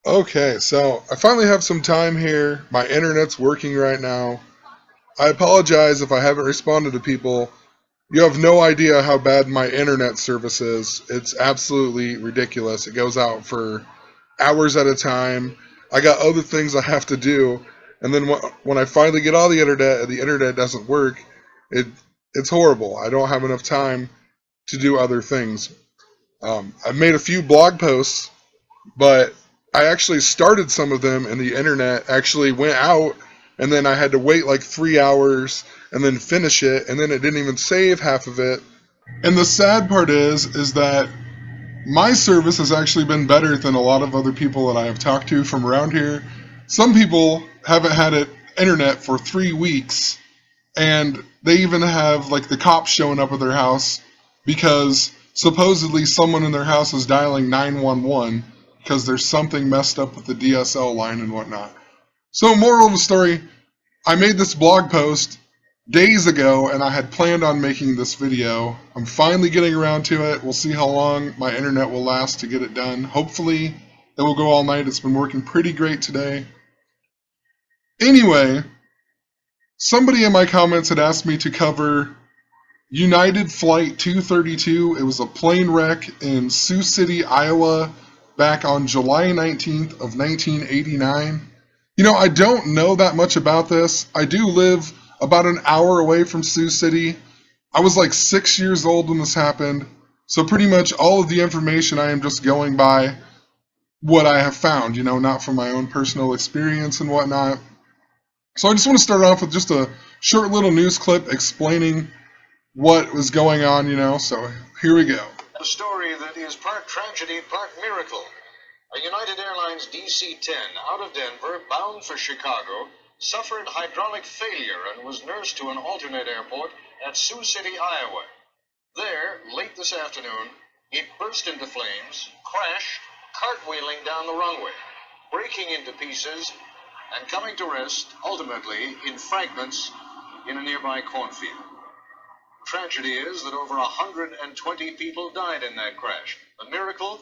Okay, so I finally have some time here. My internet's working right now. I apologize if I haven't responded to people. You have no idea how bad my internet service is. It's absolutely ridiculous. It goes out for hours at a time. I got other things I have to do, and then when I finally get on the internet and the internet doesn't work, it it's horrible. I don't have enough time to do other things. I've made a few blog posts, but I actually started some of them and the internet actually went out, and then I had to wait like 3 hours and then finish it, and then it didn't even save half of it. And the sad part is that my service has actually been better than a lot of other people that I have talked to from around here. Some people haven't had it internet for 3 weeks, and they even have like the cops showing up at their house because supposedly someone in their house is dialing 911 because there's something messed up with the DSL line and whatnot. So, moral of the story, I made this blog post days ago and I had planned on making this video. I'm finally getting around to it. We'll see how long my internet will last to get it done. Hopefully, it will go all night. It's been working pretty great today. Anyway, somebody in my comments had asked me to cover United Flight 232. It was a plane wreck in Sioux City, Iowa, back on July 19th of 1989. I don't know that much about this. I do live about an hour away from Sioux City. I was like 6 years old when this happened, so pretty much all of the information I am just going by what I have found, not from my own personal experience and whatnot. So I just want to start off with just a short little news clip explaining what was going on, so here we go. A story that is part tragedy, part miracle. A United Airlines DC-10 out of Denver, bound for Chicago, suffered hydraulic failure and was nursed to an alternate airport at Sioux City, Iowa. There, late this afternoon, it burst into flames, crashed, cartwheeling down the runway, breaking into pieces, and coming to rest, ultimately, in fragments in a nearby cornfield. Tragedy is that over 120 people died in that crash. The miracle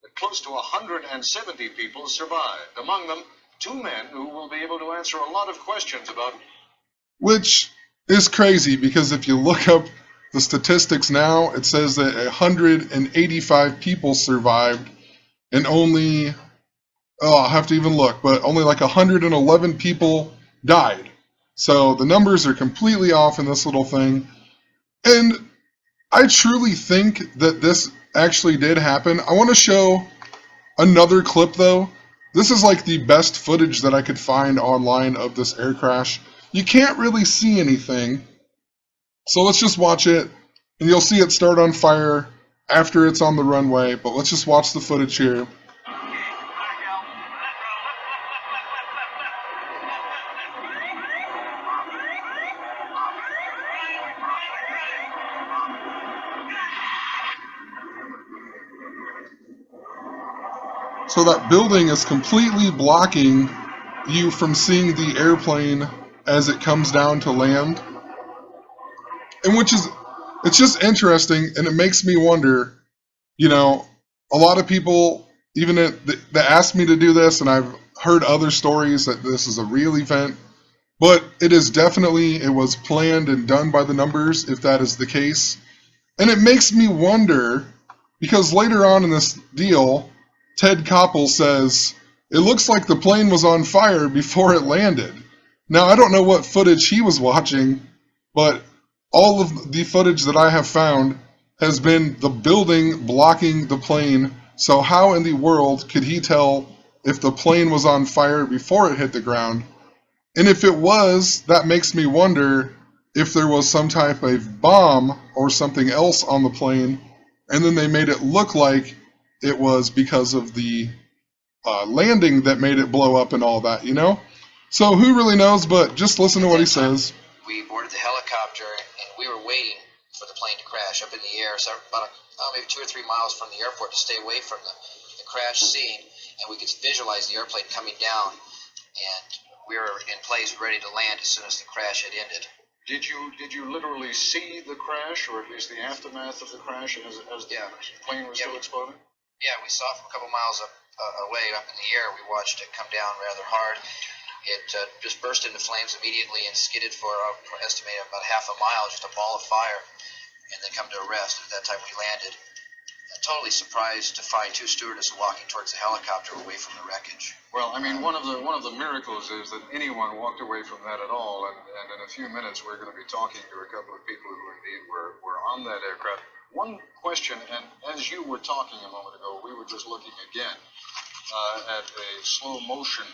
that close to 170 people survived. Among them, two men who will be able to answer a lot of questions about. Which is crazy because if you look up the statistics now, it says that 185 people survived and only, I'll have to even look, but only like 111 people died. So the numbers are completely off in this little thing. And I truly think that this actually did happen. I want to show another clip though. This is like the best footage that I could find online of this air crash. You can't really see anything. So let's just watch it, and you'll see it start on fire after it's on the runway, but let's just watch the footage here. So that building is completely blocking you from seeing the airplane as it comes down to land. And it's just interesting, and it makes me wonder, a lot of people, even that asked me to do this, and I've heard other stories that this is a real event, but it was planned and done by the numbers, if that is the case. And it makes me wonder, because later on in this deal, Ted Koppel says, it looks like the plane was on fire before it landed. Now, I don't know what footage he was watching, but all of the footage that I have found has been the building blocking the plane. So how in the world could he tell if the plane was on fire before it hit the ground? And if it was, that makes me wonder if there was some type of bomb or something else on the plane, and then they made it look like it was because of the landing that made it blow up and all that, So who really knows, but just listen to what he says. We boarded the helicopter, and we were waiting for the plane to crash up in the air, so about maybe 2 or 3 miles from the airport to stay away from the crash scene, and we could visualize the airplane coming down, and we were in place ready to land as soon as the crash had ended. Did you literally see the crash, or at least the aftermath of the crash as the plane was still exploding? Yeah, we saw it from a couple miles up away up in the air. We watched it come down rather hard. It just burst into flames immediately and skidded for estimated about half a mile, just a ball of fire, and then come to a rest. At that time we landed. Totally surprised to find two stewardesses walking towards the helicopter away from the wreckage. Well, I mean, one of the miracles is that anyone walked away from that at all, and in a few minutes we're going to be talking to a couple of people who indeed were on that aircraft. One question, and as you were talking a moment ago, we were just looking again at a slow motion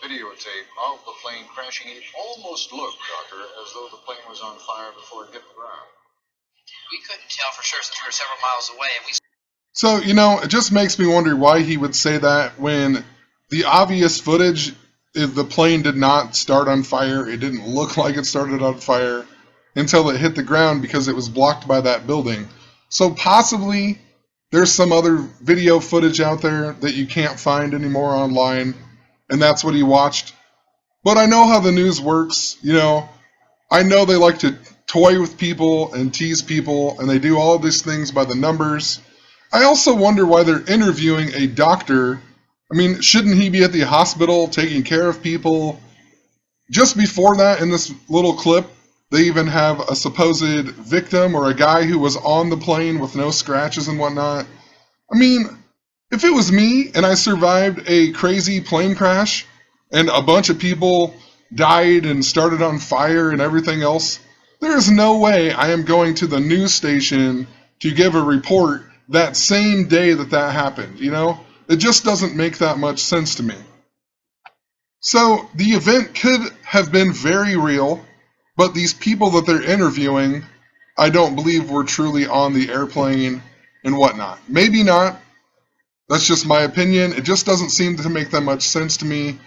videotape of the plane crashing. It almost looked, Doctor, as though the plane was on fire before it hit the ground. We couldn't tell for sure since we were several miles away, and we... So, it just makes me wonder why he would say that when the obvious footage is the plane did not start on fire. It didn't look like it started on fire until it hit the ground because it was blocked by that building. So possibly there's some other video footage out there that you can't find anymore online, and that's what he watched. But I know how the news works, I know they like to toy with people and tease people, and they do all these things by the numbers. I also wonder why they're interviewing a doctor. I mean, shouldn't he be at the hospital taking care of people? Just before that, in this little clip, they even have a supposed victim or a guy who was on the plane with no scratches and whatnot. I mean, if it was me and I survived a crazy plane crash and a bunch of people died and started on fire and everything else, there is no way I am going to the news station to give a report that same day that happened, It just doesn't make that much sense to me. So the event could have been very real, but these people that they're interviewing, I don't believe were truly on the airplane and whatnot. Maybe not. That's just my opinion. It just doesn't seem to make that much sense to me.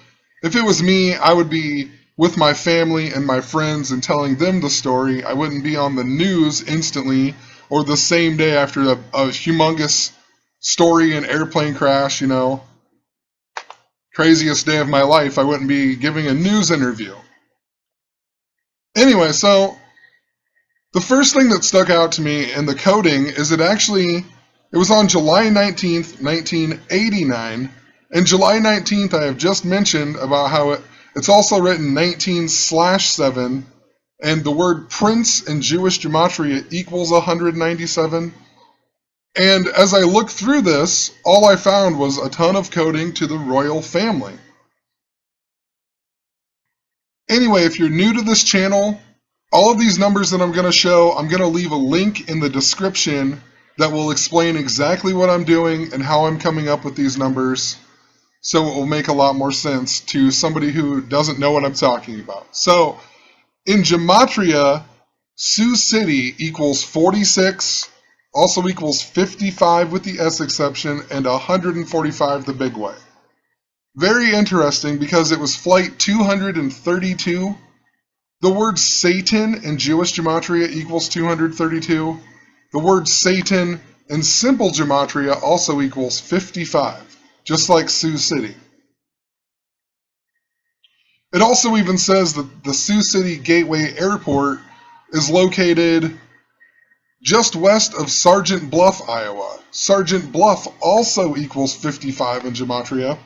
If it was me, I would be with my family and my friends and telling them the story. I wouldn't be on the news instantly or the same day after a humongous story and airplane crash, Craziest day of my life. I wouldn't be giving a news interview. Anyway, so the first thing that stuck out to me in the coding is it was on July 19th, 1989. And July 19th, I have just mentioned about how it's also written 19/7, and the word prince in Jewish gematria equals 197. And as I looked through this, all I found was a ton of coding to the royal family. Anyway, if you're new to this channel, all of these numbers that I'm going to show, I'm going to leave a link in the description that will explain exactly what I'm doing and how I'm coming up with these numbers, so it will make a lot more sense to somebody who doesn't know what I'm talking about. So, in gematria, Sioux City equals 46, also equals 55 with the S exception, and 145 the big way. Very interesting because it was flight 232. The word Satan in Jewish gematria equals 232. The word Satan in simple gematria also equals 55, just like Sioux City. It also even says that the Sioux City Gateway Airport is located just west of Sergeant Bluff, Iowa. Sergeant Bluff also equals 55 in gematria.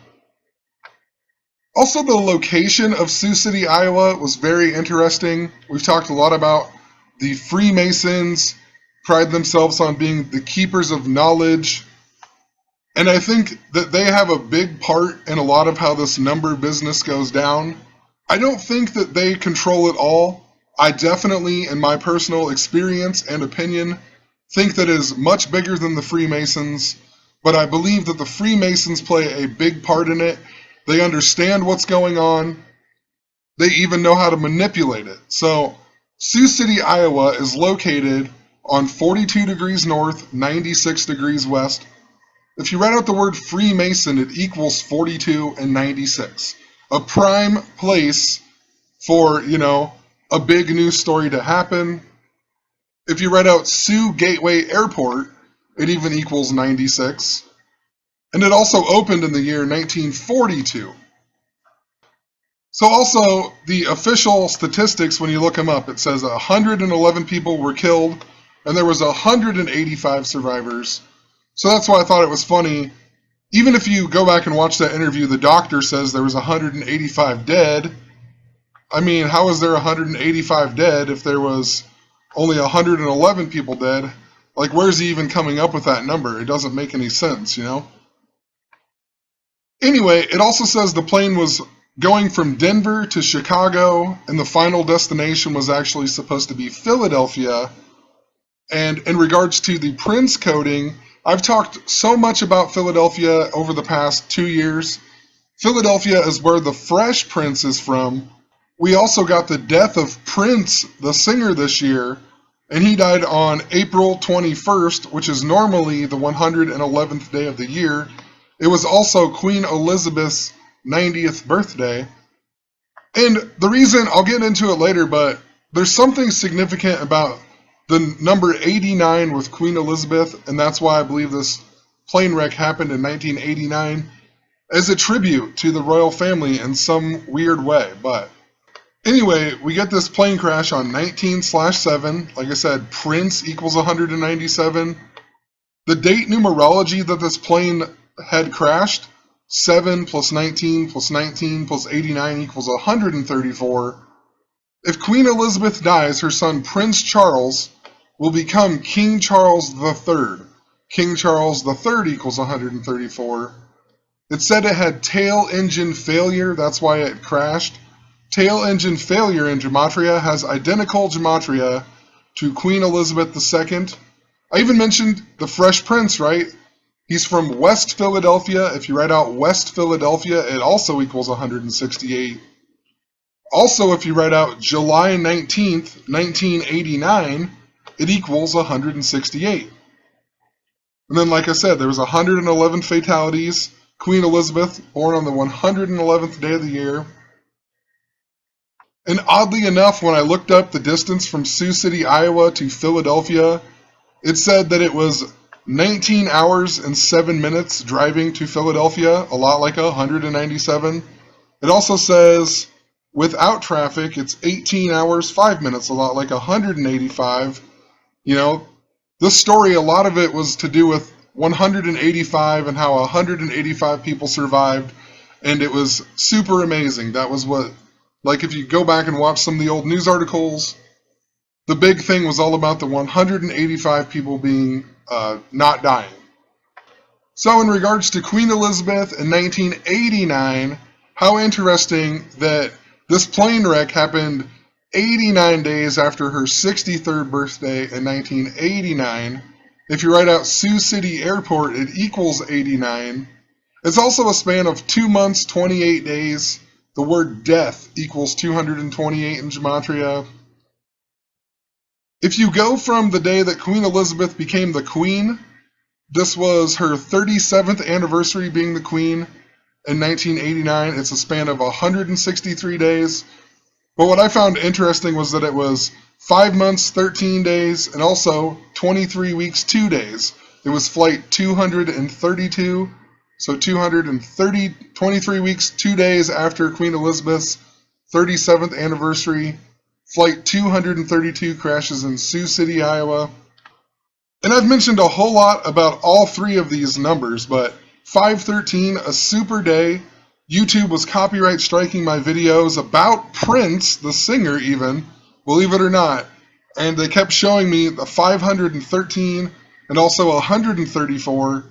Also, the location of Sioux City, Iowa was very interesting. We've talked a lot about the Freemasons pride themselves on being the keepers of knowledge. And I think that they have a big part in a lot of how this number business goes down. I don't think that they control it all. I definitely, in my personal experience and opinion, think that it is much bigger than the Freemasons, but I believe that the Freemasons play a big part in it. They understand what's going on. They even know how to manipulate it. So, Sioux City, Iowa is located on 42 degrees north, 96 degrees west. If you write out the word Freemason, it equals 42 and 96. A prime place for, a big news story to happen. If you write out Sioux Gateway Airport, it even equals 96. And it also opened in the year 1942. So also, the official statistics, when you look them up, it says 111 people were killed, and there was 185 survivors. So that's why I thought it was funny even if you go back and watch that interview, the doctor says there was 185 dead. I mean, how is there 185 dead if there was only 111 people dead? Like, where's he even coming up with that number? It doesn't make any sense, you know? Anyway, it also says the plane was going from Denver to Chicago, and the final destination was actually supposed to be Philadelphia. And in regards to the Prince coding, I've talked so much about Philadelphia over the past 2 years. Philadelphia is where the Fresh Prince is from. We also got the death of Prince, the singer, this year, and he died on April 21st, which is normally the 111th day of the year. It was also Queen Elizabeth's 90th birthday. And the reason, I'll get into it later, but there's something significant about the number 89 with Queen Elizabeth, and that's why I believe this plane wreck happened in 1989 as a tribute to the royal family in some weird way. But anyway, we get this plane crash on 19/7. Like I said, Prince equals 197. The date numerology that this plane had crashed, 7 plus 19 plus 19 plus 89 equals 134. If Queen Elizabeth dies, her son Prince Charles will become King Charles III. King Charles III equals 134. It said it had tail engine failure, that's why it crashed. Tail engine failure in gematria has identical gematria to Queen Elizabeth II. I even mentioned the Fresh Prince, right? He's from West Philadelphia. If you write out West Philadelphia, it also equals 168. Also, if you write out July 19th, 1989, it equals 168. And then, like I said, there was 111 fatalities. Queen Elizabeth, born on the 111th day of the year. And oddly enough, when I looked up the distance from Sioux City, Iowa to Philadelphia, it said that it was 19 hours and 7 minutes driving to Philadelphia, a lot like 197. It also says without traffic, it's 18 hours, 5 minutes, a lot like 185. You know, this story, a lot of it was to do with 185 and how 185 people survived, and it was super amazing. That was what, like, if you go back and watch some of the old news articles, the big thing was all about the 185 people being not dying. So in regards to Queen Elizabeth in 1989, how interesting that this plane wreck happened 89 days after her 63rd birthday in 1989. If you write out Sioux City Airport, it equals 89. It's also a span of 2 months, 28 days. The word death equals 228 in gematria. If you go from the day that Queen Elizabeth became the queen, this was her 37th anniversary being the queen in 1989. It's a span of 163 days. But what I found interesting was that it was 5 months, 13 days, and also 23 weeks, 2 days. It was flight 232, so 23 weeks, 2 days after Queen Elizabeth's 37th anniversary. Flight 232 crashes in Sioux City, Iowa. And I've mentioned a whole lot about all three of these numbers, but 513, a super day. YouTube was copyright striking my videos about Prince, the singer even, believe it or not. And they kept showing me the 513 and also 134.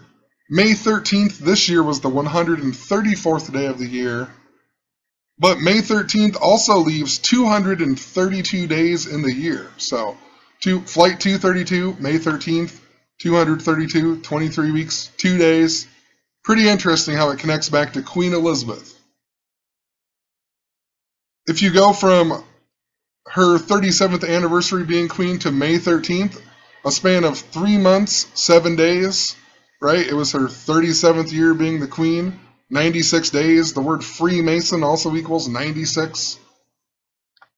May 13th this year was the 134th day of the year. But May 13th also leaves 232 days in the year. So, flight 232, May 13th, 232, 23 weeks, 2 days. Pretty interesting how it connects back to Queen Elizabeth. If you go from her 37th anniversary being queen to May 13th, a span of 3 months, 7 days, right? It was her 37th year being the queen, 96 days. The word Freemason also equals 96.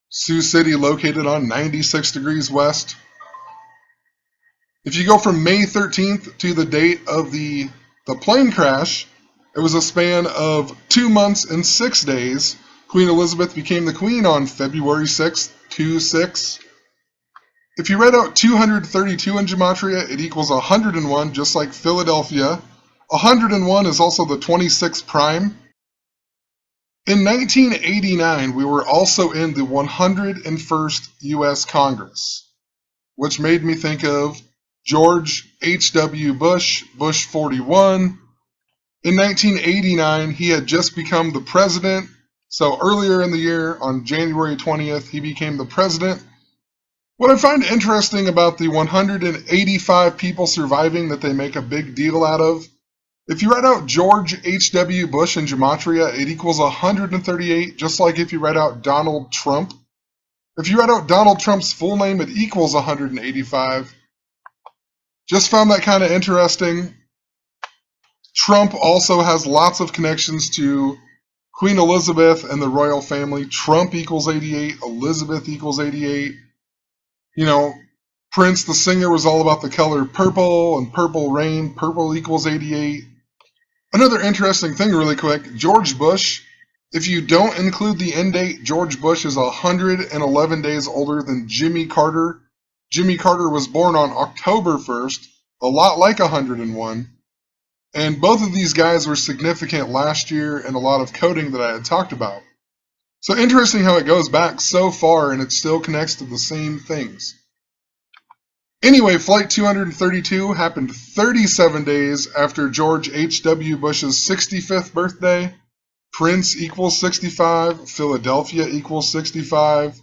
Sioux City located on 96 degrees west. If you go from May 13th to the date of the plane crash, it was a span of 2 months and 6 days. Queen Elizabeth became the queen on February 6th, 2/6. If you read out 232 in gematria, it equals 101, just like Philadelphia. 101 is also the 26th prime. In 1989, we were also in the 101st U.S. Congress, which made me think of George H.W. Bush, Bush 41. In 1989, he had just become the president. So earlier in the year, on January 20th, he became the president. What I find interesting about the 185 people surviving that they make a big deal out of, if you write out George H.W. Bush in gematria, it equals 138, just like if you write out Donald Trump. If you write out Donald Trump's full name, it equals 185. Just found that kind of interesting. Trump also has lots of connections to Queen Elizabeth and the royal family. Trump equals 88, Elizabeth equals 88. You know, Prince, the singer, was all about the color purple and purple rain. Purple equals 88. Another interesting thing really quick, George Bush, if you don't include the end date, George Bush is 111 days older than Jimmy Carter. Jimmy Carter was born on October 1st, a lot like 101. And both of these guys were significant last year in a lot of coding that I had talked about. So interesting how it goes back so far and it still connects to the same things. Anyway, Flight 232 happened 37 days after George H.W. Bush's 65th birthday. Prince equals 65. Philadelphia equals 65.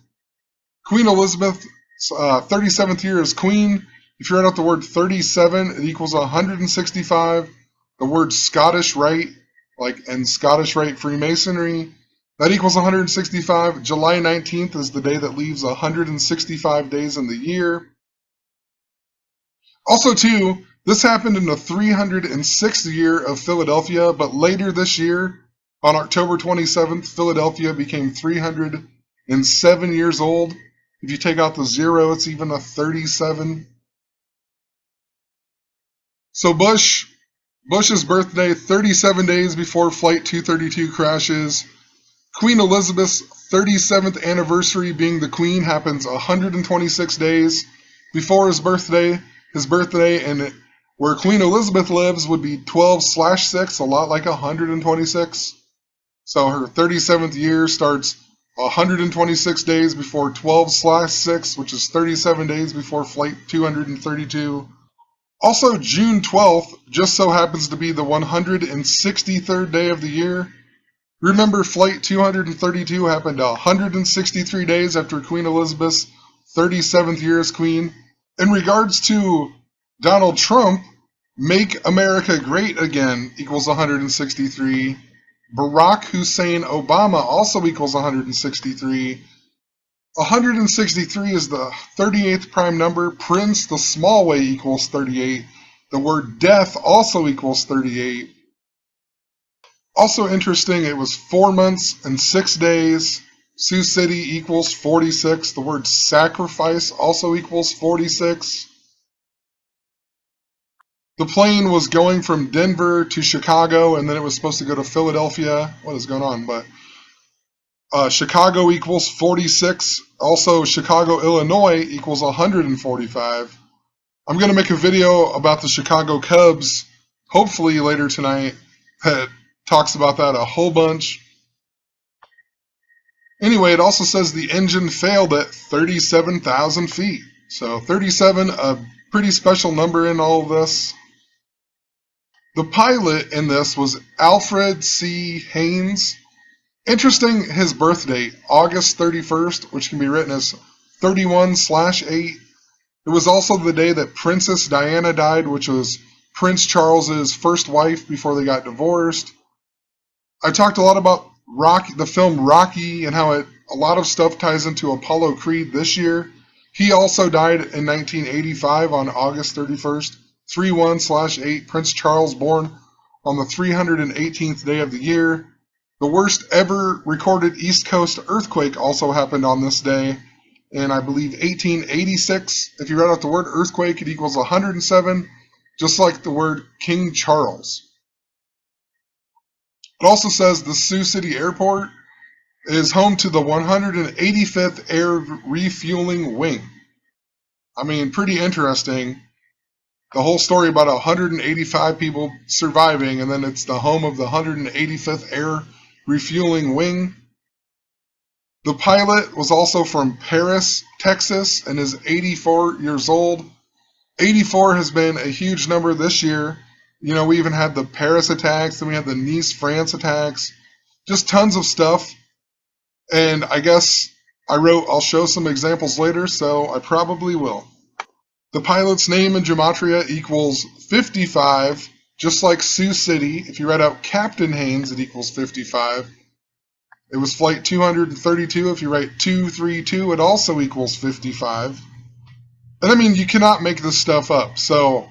Queen Elizabeth's 37th year as queen. If you write out the word 37, it equals 165. The word Scottish Rite, and Scottish Rite Freemasonry, that equals 165. July 19th is the day that leaves 165 days in the year. Also, too, this happened in the 306th year of Philadelphia, but later this year, on October 27th, Philadelphia became 307 years old. If you take out the 0, it's even a 37. So Bush's birthday, 37 days before Flight 232 crashes. Queen Elizabeth's 37th anniversary being the Queen happens 126 days before his birthday. His birthday and where Queen Elizabeth lives would be 12/6, a lot like 126. So her 37th year starts 126 days before 12/6, which is 37 days before Flight 232. Also, June 12th just so happens to be the 163rd day of the year. Remember, Flight 232 happened 163 days after Queen Elizabeth's 37th year as Queen. In regards to Donald Trump, Make America Great Again equals 163. Barack Hussein Obama also equals 163. 163 is the 38th prime number. Prince, the small way, equals 38. The word death also equals 38. Also interesting, it was 4 months and 6 days. Sioux City equals 46. The word sacrifice also equals 46. The plane was going from Denver to Chicago, and then it was supposed to go to Philadelphia. What is going on? But Chicago equals 46. Also, Chicago, Illinois equals 145. I'm going to make a video about the Chicago Cubs, hopefully later tonight, that talks about that a whole bunch. Anyway, it also says the engine failed at 37,000 feet. So 37, a pretty special number in all of this. The pilot in this was Alfred C. Haynes. Interesting, his birth date, August 31st, which can be written as 31/8. It was also the day that Princess Diana died, which was Prince Charles's first wife before they got divorced. I talked a lot about the film Rocky, and how a lot of stuff ties into Apollo Creed this year. He also died in 1985 on August 31st, 31/8. Prince Charles born on the 318th day of the year. The worst ever recorded East Coast earthquake also happened on this day in, I believe, 1886. If you write out the word earthquake, it equals 107, just like the word King Charles. It also says the Sioux City Airport is home to the 185th Air Refueling Wing. I mean, pretty interesting. The whole story about 185 people surviving, and then it's the home of the 185th Air Refueling Wing. The pilot was also from Paris, Texas, and is 84 years old. 84 has been a huge number this year. You know, we even had the Paris attacks, then we had the Nice, France attacks. Just tons of stuff. And I guess I'll show some examples later, so I probably will. The pilot's name in gematria equals 55, just like Sioux City. If you write out Captain Haynes, it equals 55. It was flight 232. If you write 232, it also equals 55. And I mean, you cannot make this stuff up. So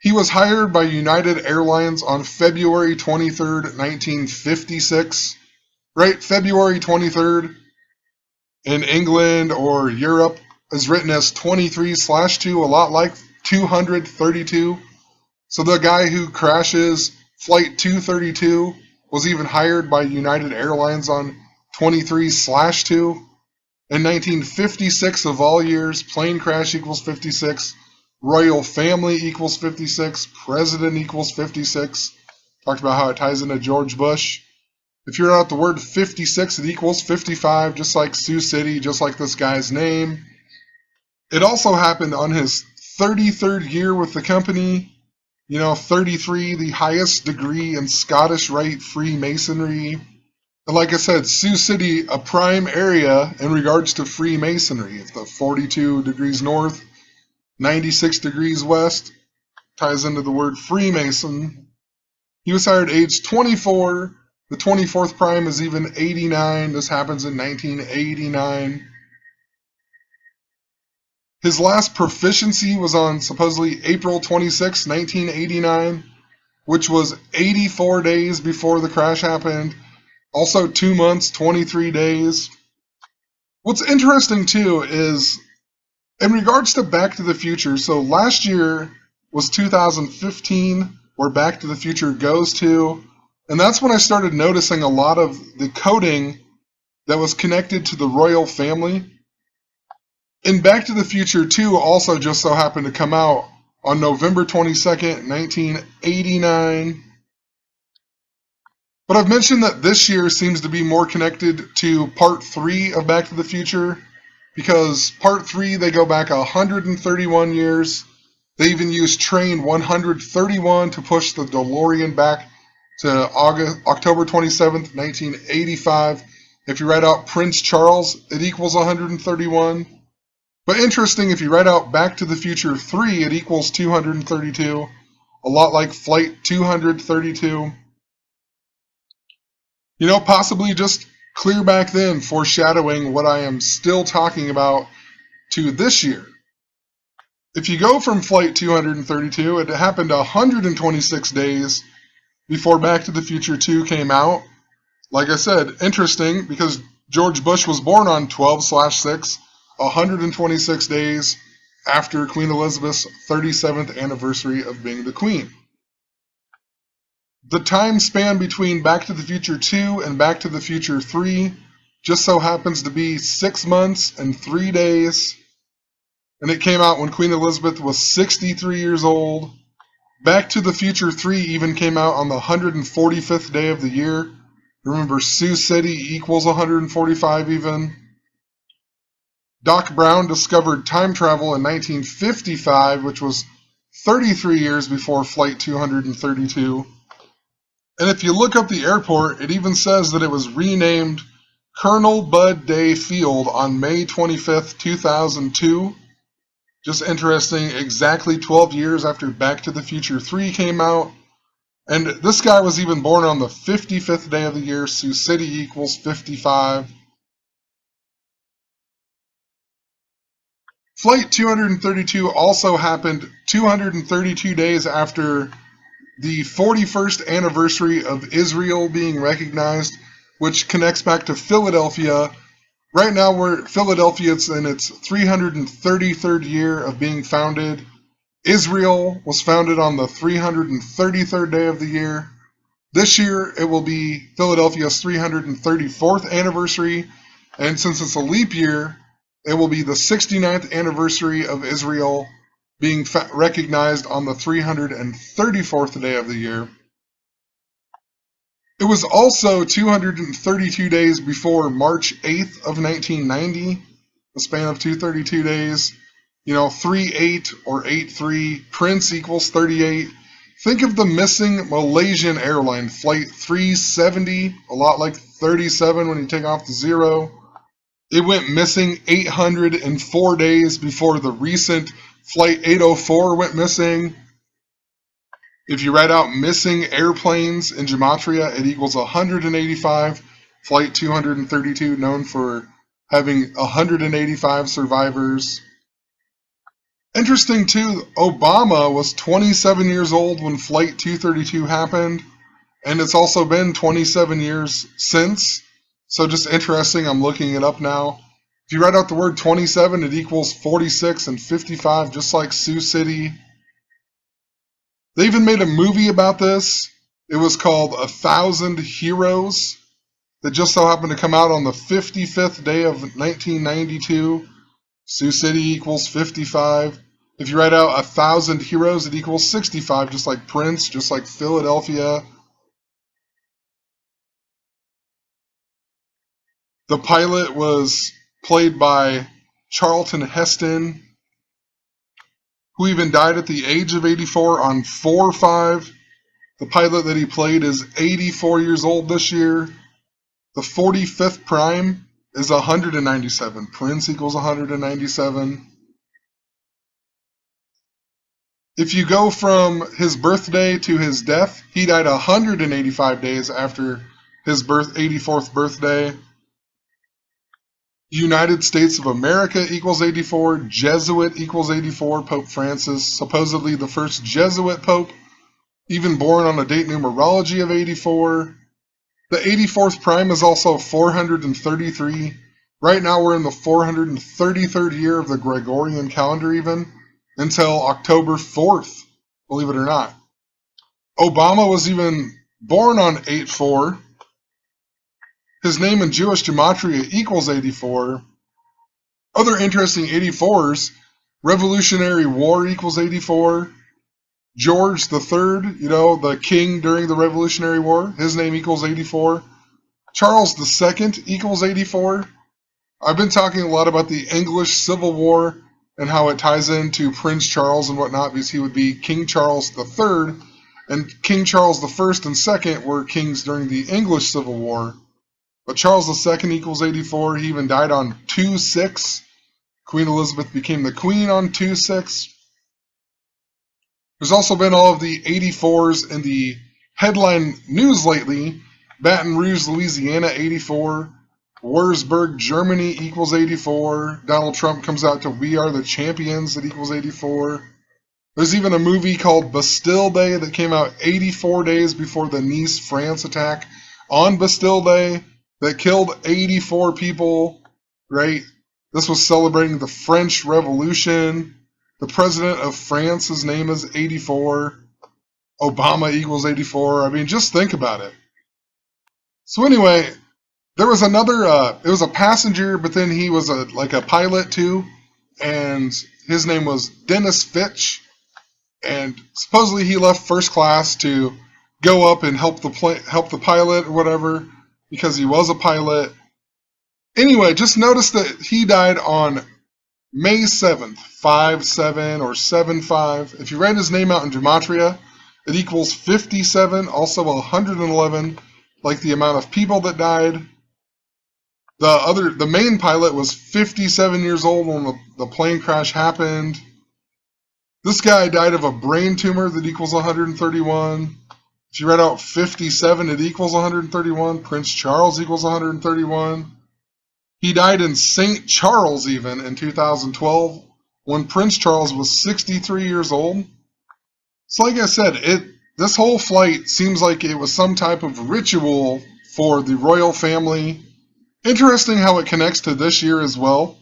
he was hired by United Airlines on February 23rd, 1956. Right? February 23rd in England or Europe is written as 23/2, a lot like 232. So the guy who crashes flight 232 was even hired by United Airlines on 23/2. In 1956, of all years, plane crash equals 56, royal family equals 56, president equals 56. Talked about how it ties into George Bush. If you write out the word 56, it equals 55, just like Sioux City, just like this guy's name. It also happened on his 33rd year with the company. You know, 33, the highest degree in Scottish Rite Freemasonry. And like I said, Sioux City, a prime area in regards to Freemasonry. If the 42 degrees north, 96 degrees west, ties into the word Freemason. He was hired age 24. The 24th prime is even 89. This happens in 1989. His last proficiency was on supposedly April 26, 1989, which was 84 days before the crash happened. Also 2 months, 23 days. What's interesting too is in regards to Back to the Future, so last year was 2015, where Back to the Future goes to, and that's when I started noticing a lot of the coding that was connected to the royal family. And Back to the Future 2 also just so happened to come out on November 22nd, 1989. But I've mentioned that this year seems to be more connected to Part 3 of Back to the Future, because Part 3, they go back 131 years. They even use Train 131 to push the DeLorean back to October 27th, 1985. If you write out Prince Charles, it equals 131. But interesting, if you write out Back to the Future 3, it equals 232. A lot like Flight 232. You know, possibly just clear back then, foreshadowing what I am still talking about to this year. If you go from Flight 232, it happened 126 days before Back to the Future 2 came out. Like I said, interesting, because George Bush was born on 12/6, 126 days after Queen Elizabeth's 37th anniversary of being the Queen. The time span between Back to the Future 2 and Back to the Future 3 just so happens to be 6 months and 3 days. And it came out when Queen Elizabeth was 63 years old. Back to the Future 3 even came out on the 145th day of the year. Remember, Sioux City equals 145 even. Doc Brown discovered time travel in 1955, which was 33 years before Flight 232. And if you look up the airport, it even says that it was renamed Colonel Bud Day Field on May 25th, 2002. Just interesting, exactly 12 years after Back to the Future 3 came out. And this guy was even born on the 55th day of the year. Sioux City equals 55. Flight 232 also happened 232 days after the 41st anniversary of Israel being recognized, which connects back to Philadelphia. Right now, Philadelphia's in its 333rd year of being founded. Israel was founded on the 333rd day of the year. This year, it will be Philadelphia's 334th anniversary, and since it's a leap year, it will be the 69th anniversary of Israel. being recognized on the 334th day of the year. It was also 232 days before March 8th of 1990, a span of 232 days. 3-8 or 8-3, Prince equals 38. Think of the missing Malaysian airline, Flight 370, a lot like 37 when you take off the 0. It went missing 804 days before the recent Flight 804 went missing. If you write out missing airplanes in gematria, it equals 185. Flight 232, known for having 185 survivors. Interesting too, Obama was 27 years old when Flight 232 happened, and it's also been 27 years since. So just interesting, I'm looking it up now. If you write out the word 27, it equals 46 and 55, just like Sioux City. They even made a movie about this. It was called 1,000 Heroes, that just so happened to come out on the 55th day of 1992. Sioux City equals 55. If you write out 1,000 Heroes, it equals 65, just like Prince, just like Philadelphia. The pilot was played by Charlton Heston, who even died at the age of 84 on 4/5. The pilot that he played is 84 years old this year. The 45th prime is 197. Prince equals 197. If you go from his birthday to his death, he died 185 days after his 84th birthday. United States of America equals 84. Jesuit equals 84. Pope Francis, supposedly the first Jesuit pope, even born on a date numerology of 84. The 84th prime is also 433. Right now we're in the 433rd year of the Gregorian calendar even, until October 4th, believe it or not. Obama was even born on 8/4. His name in Jewish gematria equals 84. Other interesting 84s, Revolutionary War equals 84. George III, the king during the Revolutionary War, his name equals 84. Charles II equals 84. I've been talking a lot about the English Civil War and how it ties into Prince Charles and whatnot, because he would be King Charles III, and King Charles I and II were kings during the English Civil War. But Charles II equals 84. He even died on 2/6. Queen Elizabeth became the queen on 2/6. There's also been all of the 84s in the headline news lately. Baton Rouge, Louisiana, 84. Wurzburg, Germany equals 84. Donald Trump comes out to We Are the Champions, that equals 84. There's even a movie called Bastille Day that came out 84 days before the Nice, France attack on Bastille Day that killed 84 people, right? This was celebrating the French Revolution. The president of France, his name is 84. Obama equals 84. I mean, just think about it. So anyway, there was another, it was a passenger, but then he was a pilot too, and his name was Dennis Fitch, and supposedly he left first class to go up and help the pilot or whatever, because he was a pilot. Anyway, just notice that he died on May 7th, 5/7 or 7/5. If you write his name out in gematria, it equals 57, also 111, like the amount of people that died. The main pilot was 57 years old when the plane crash happened. This guy died of a brain tumor that equals 131. If you write out 57, it equals 131. Prince Charles equals 131. He died in St. Charles even in 2012 when Prince Charles was 63 years old. So like I said, this whole flight seems like it was some type of ritual for the royal family. Interesting how it connects to this year as well.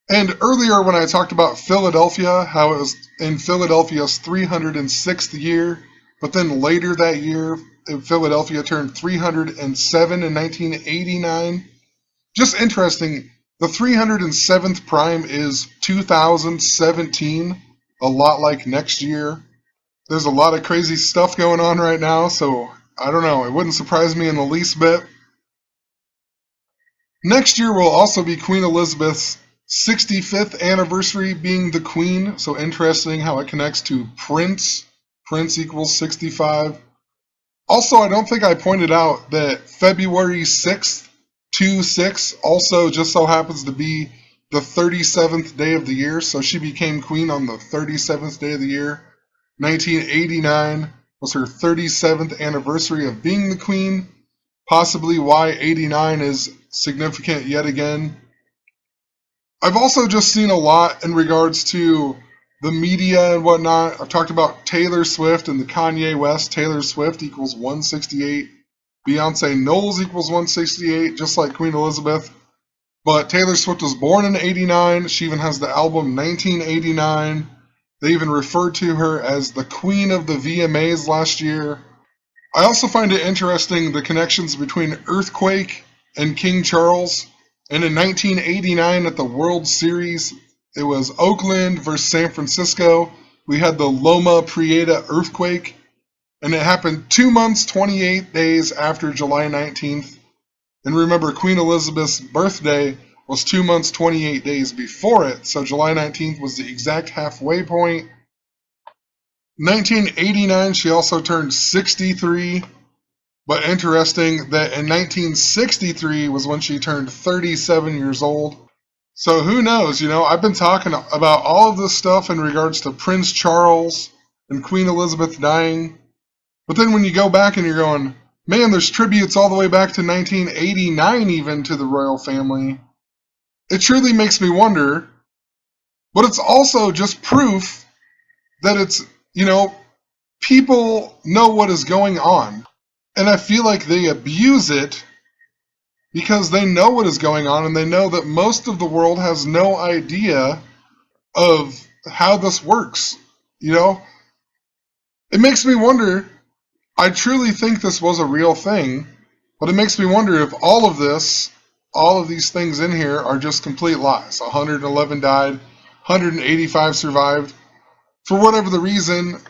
And earlier when I talked about Philadelphia, how it was in Philadelphia's 306th year, but then later that year, Philadelphia turned 307 in 1989. Just interesting, the 307th prime is 2017. a lot like next year. There's a lot of crazy stuff going on right now, so I don't know. It wouldn't surprise me in the least bit. Next year will also be Queen Elizabeth's 65th anniversary being the Queen, so interesting how it connects to Prince. Prince equals 65. Also, I don't think I pointed out that February 6th, 2/6, also just so happens to be the 37th day of the year, so she became queen on the 37th day of the year. 1989 was her 37th anniversary of being the queen, possibly why 89 is significant yet again. I've also just seen a lot in regards to the media and whatnot. I've talked about Taylor Swift and the Kanye West. Taylor Swift equals 168. Beyonce Knowles equals 168, just like Queen Elizabeth. But Taylor Swift was born in 89. She even has the album 1989. They even referred to her as the Queen of the VMAs last year. I also find it interesting the connections between Earthquake and King Charles. And in 1989 at the World Series, it was Oakland versus San Francisco. We had the Loma Prieta earthquake, and it happened 2 months, 28 days after July 19th. And remember, Queen Elizabeth's birthday was 2 months, 28 days before it, so July 19th was the exact halfway point. 1989, she also turned 63. But interesting that in 1963 was when she turned 37 years old. So who knows, I've been talking about all of this stuff in regards to Prince Charles and Queen Elizabeth dying. But then when you go back and you're going, man, there's tributes all the way back to 1989 even to the royal family. It truly makes me wonder. But it's also just proof that it's, people know what is going on. And I feel like they abuse it because they know what is going on and they know that most of the world has no idea of how this works. It makes me wonder, I truly think this was a real thing, but it makes me wonder if all of these things in here are just complete lies. 111 died, 185 survived. For whatever the reason,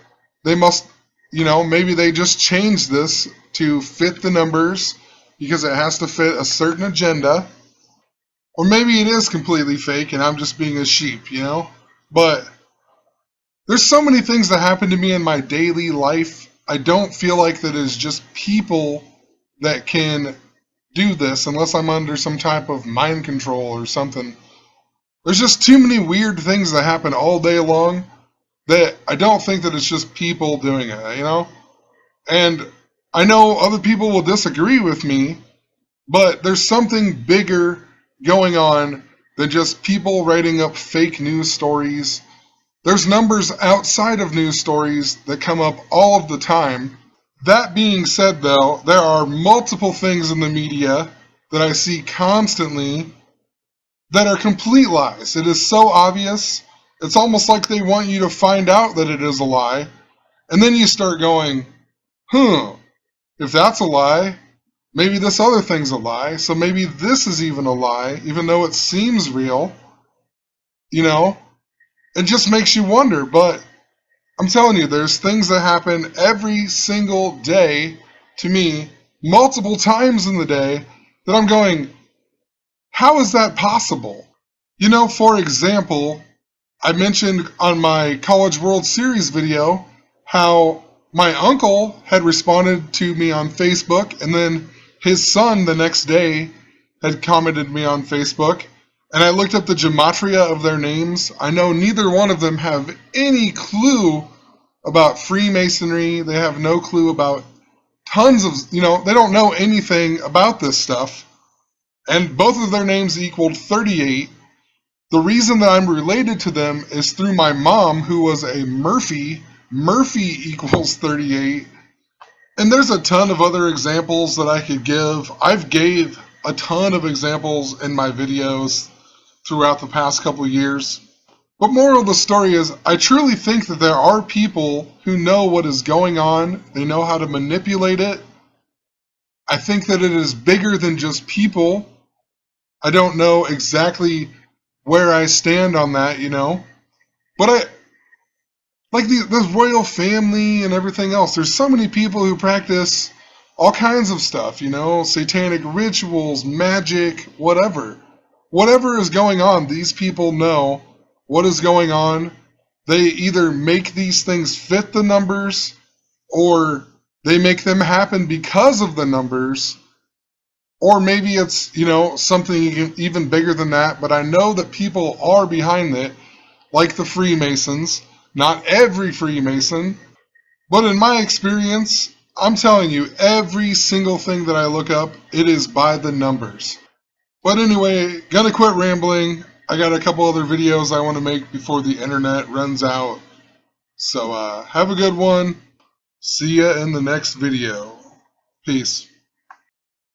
they must, maybe they just changed this to fit the numbers because it has to fit a certain agenda. Or maybe it is completely fake and I'm just being a sheep, But there's so many things that happen to me in my daily life. I don't feel like that is just people that can do this unless I'm under some type of mind control or something. There's just too many weird things that happen all day long that I don't think that it's just people doing it, And I know other people will disagree with me, but there's something bigger going on than just people writing up fake news stories. There's numbers outside of news stories that come up all of the time. That being said, though, there are multiple things in the media that I see constantly that are complete lies. It is so obvious. It's almost like they want you to find out that it is a lie. And then you start going, if that's a lie, maybe this other thing's a lie. So maybe this is even a lie, even though it seems real. It just makes you wonder. But I'm telling you, there's things that happen every single day to me, multiple times in the day, that I'm going, how is that possible? For example, I mentioned on my College World Series video how my uncle had responded to me on Facebook, and then his son the next day had commented me on Facebook, and I looked up the gematria of their names. I know neither one of them have any clue about Freemasonry. They have no clue about tons of, they don't know anything about this stuff. And both of their names equaled 38. The reason that I'm related to them is through my mom, who was a Murphy. Murphy equals 38. And there's a ton of other examples that I could give. I've gave a ton of examples in my videos throughout the past couple of years. But moral of the story is, I truly think that there are people who know what is going on. They know how to manipulate it. I think that it is bigger than just people. I don't know exactly where I stand on that, But like the royal family and everything else. There's so many people who practice all kinds of stuff, satanic rituals, magic, whatever. Whatever is going on, these people know what is going on. They either make these things fit the numbers, or they make them happen because of the numbers, or maybe it's, something even bigger than that. But I know that people are behind it, like the Freemasons. Not every Freemason, but in my experience, I'm telling you, every single thing that I look up, it is by the numbers. But anyway, gonna quit rambling. I got a couple other videos I want to make before the internet runs out. So have a good one. See ya in the next video. Peace.